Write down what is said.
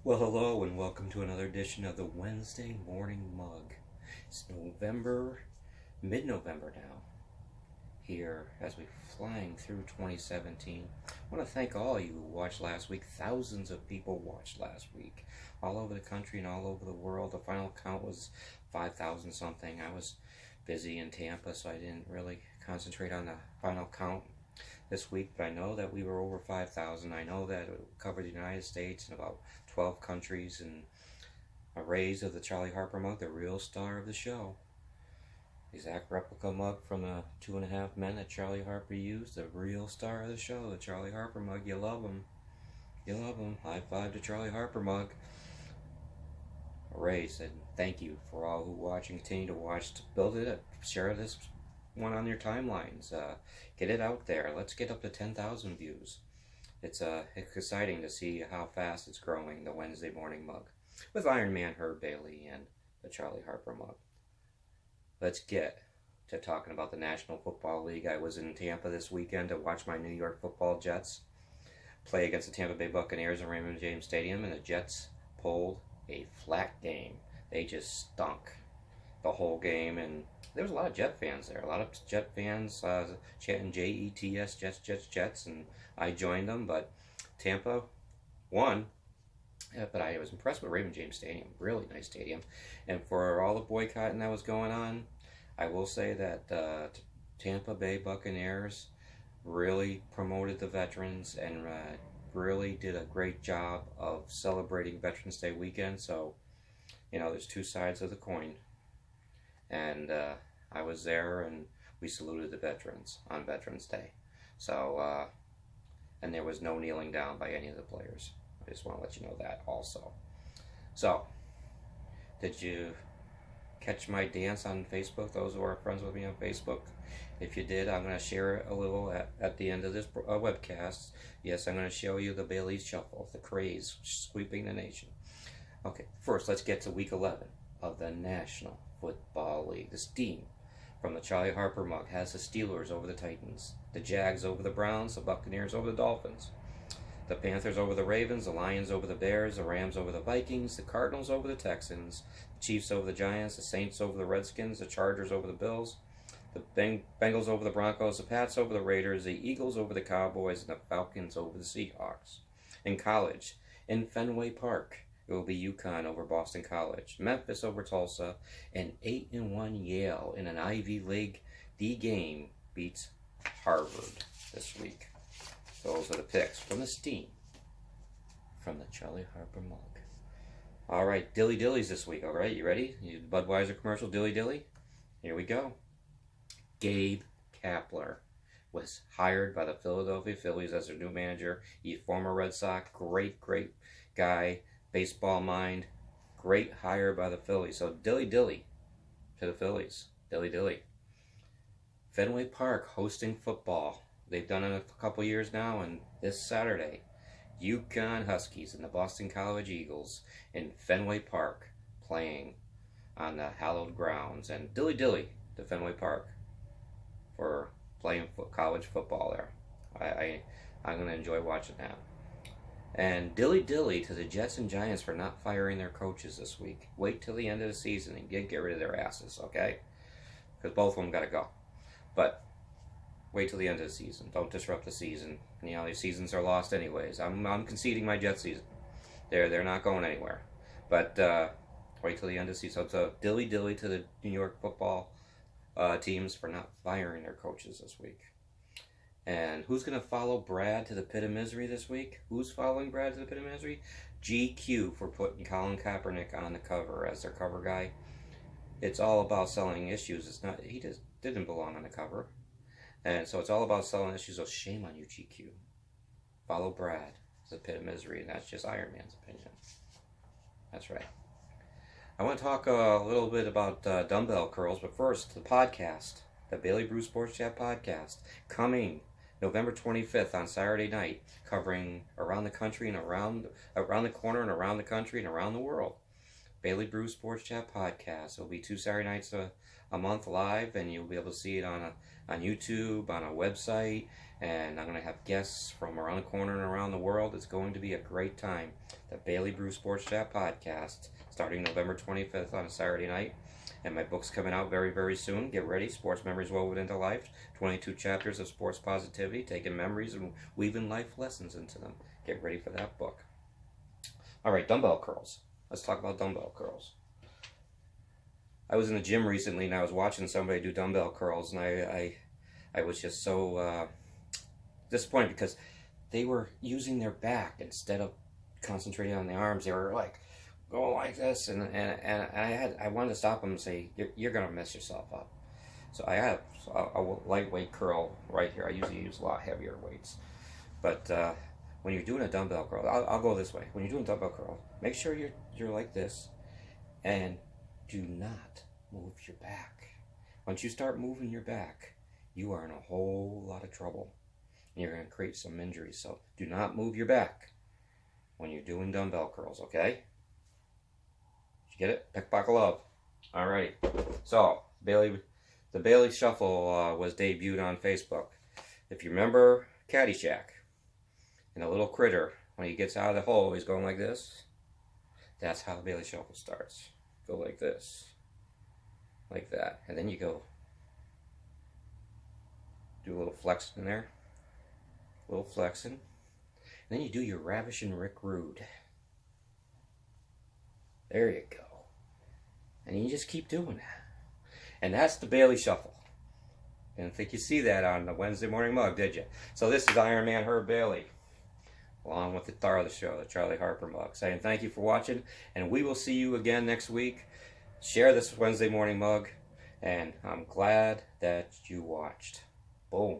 Well, hello and welcome to another edition of the Wednesday Morning Mug. It's mid-November now, here as we're flying through 2017. I want to thank all of you who watched last week. Thousands of people watched last week, all over the country and all over the world. The final count was 5,000 something. I was busy in Tampa, so I didn't really concentrate on the final count this week, but I know that we were over 5,000. I know that it covered the United States and about 12 countries, and a raise of the Charlie Harper mug, the real star of the show. Exact replica mug from the 2.5 Men that Charlie Harper used, the real star of the show, the Charlie Harper mug. You love him. You love him. High five to Charlie Harper mug. A raise, and thank you for all who watch and continue to watch. To build it up, share this one on your timelines. Get it out there. Let's get up to 10,000 views. It's exciting to see how fast it's growing, the Wednesday Morning Mug, with Iron Man Herb Bailey and the Charlie Harper mug. Let's get to talking about the National Football League. I was in Tampa this weekend to watch my New York Football Jets play against the Tampa Bay Buccaneers in Raymond James Stadium, and the Jets pulled a flat game. They just stunk the whole game, and there was a lot of Jet fans there. A lot of Jet fans chanting Jets, Jets, Jets, Jets, and I joined them. But Tampa won. But I was impressed with Raymond James Stadium. Really nice stadium. And for all the boycotting that was going on, I will say that Tampa Bay Buccaneers really promoted the veterans and really did a great job of celebrating Veterans Day weekend. So, you know, there's two sides of the coin. And I was there, and we saluted the veterans on Veterans Day. So, and there was no kneeling down by any of the players. I just want to let you know that also. So, did you catch my dance on Facebook? Those who are friends with me on Facebook. If you did, I'm going to share it a little at the end of this webcast. Yes, I'm going to show you the Bailey's Shuffle, the craze sweeping the nation. Okay, first let's get to week 11 of the National Football League. The steam from the Charlie Harper mug has the Steelers over the Titans, the Jags over the Browns, the Buccaneers over the Dolphins, the Panthers over the Ravens, the Lions over the Bears, the Rams over the Vikings, the Cardinals over the Texans, the Chiefs over the Giants, the Saints over the Redskins, the Chargers over the Bills, the Bengals over the Broncos, the Pats over the Raiders, the Eagles over the Cowboys, and the Falcons over the Seahawks. In college, in Fenway Park, it will be UConn over Boston College, Memphis over Tulsa, and 8-1 Yale in an Ivy League D game beats Harvard this week. Those are the picks from the steam from the Charlie Harper mug. All right, Dilly Dillies this week. All right, you ready? Budweiser commercial, Dilly Dilly. Here we go. Gabe Kapler was hired by the Philadelphia Phillies as their new manager. He's former Red Sox, great guy. Baseball mind, great hire by the Phillies. So dilly dilly to the Phillies. Dilly dilly. Fenway Park hosting football. They've done it a couple years now, and this Saturday, UConn Huskies and the Boston College Eagles in Fenway Park playing on the hallowed grounds. And dilly dilly to Fenway Park for playing college football there. I'm going to enjoy watching that. And dilly dilly to the Jets and Giants for not firing their coaches this week. Wait till the end of the season and get rid of their asses, okay? Because both of them got to go. But wait till the end of the season. Don't disrupt the season. You know, these seasons are lost anyways. I'm conceding my Jets season. They're not going anywhere. But wait till the end of the season. So dilly dilly to the New York football teams for not firing their coaches this week. And who's going to follow Brad to the pit of misery this week? Who's following Brad to the pit of misery? GQ for putting Colin Kaepernick on the cover as their cover guy. It's all about selling issues. It's not. He just didn't belong on the cover. And so it's all about selling issues. So shame on you, GQ. Follow Brad to the pit of misery. And that's just Iron Man's opinion. That's right. I want to talk a little bit about dumbbell curls. But first, the podcast. The Bailey Brew Sports Chat podcast. Coming November 25th on Saturday night, covering around the country and around the corner and around the country and around the world. Bailey Brew Sports Chat podcast. It'll be 2 Saturday nights a month live, and you'll be able to see it on YouTube, on a website, and I'm going to have guests from around the corner and around the world. It's going to be a great time. The Bailey Brew Sports Chat podcast, starting November 25th on a Saturday night. And my book's coming out very, very soon. Get ready. Sports Memories Woven into Life. 22 chapters of sports positivity, taking memories and weaving life lessons into them. Get ready for that book. All right, dumbbell curls. Let's talk about dumbbell curls. I was in the gym recently, and I was watching somebody do dumbbell curls, and I was just so disappointed because they were using their back instead of concentrating on the arms. They were like going like this, and I wanted to stop them and say, you're gonna mess yourself up. So I have a lightweight curl right here. I usually use a lot heavier weights, but when you're doing a dumbbell curl, I'll go this way. When you're doing a dumbbell curl, make sure you're like this, and do not move your back. Once you start moving your back, you are in a whole lot of trouble, and you're going to create some injuries. So do not move your back when you're doing dumbbell curls, okay? Did you get it? Pick, buckle up. Alrighty. So the Bailey Shuffle was debuted on Facebook. If you remember Caddyshack, and the little critter, when he gets out of the hole, he's going like this. That's how the Bailey Shuffle starts. Go like this. Like that. And then you go, do a little flexing there. A little flexing. And then you do your Ravishing Rick Rude. There you go. And you just keep doing that. And that's the Bailey Shuffle. I didn't think you see that on the Wednesday morning mug, did you? So this is Iron Man Herb Bailey, along with the star of the show, the Charlie Harper mug, saying thank you for watching, and we will see you again next week. Share this Wednesday morning mug, and I'm glad that you watched. Boom.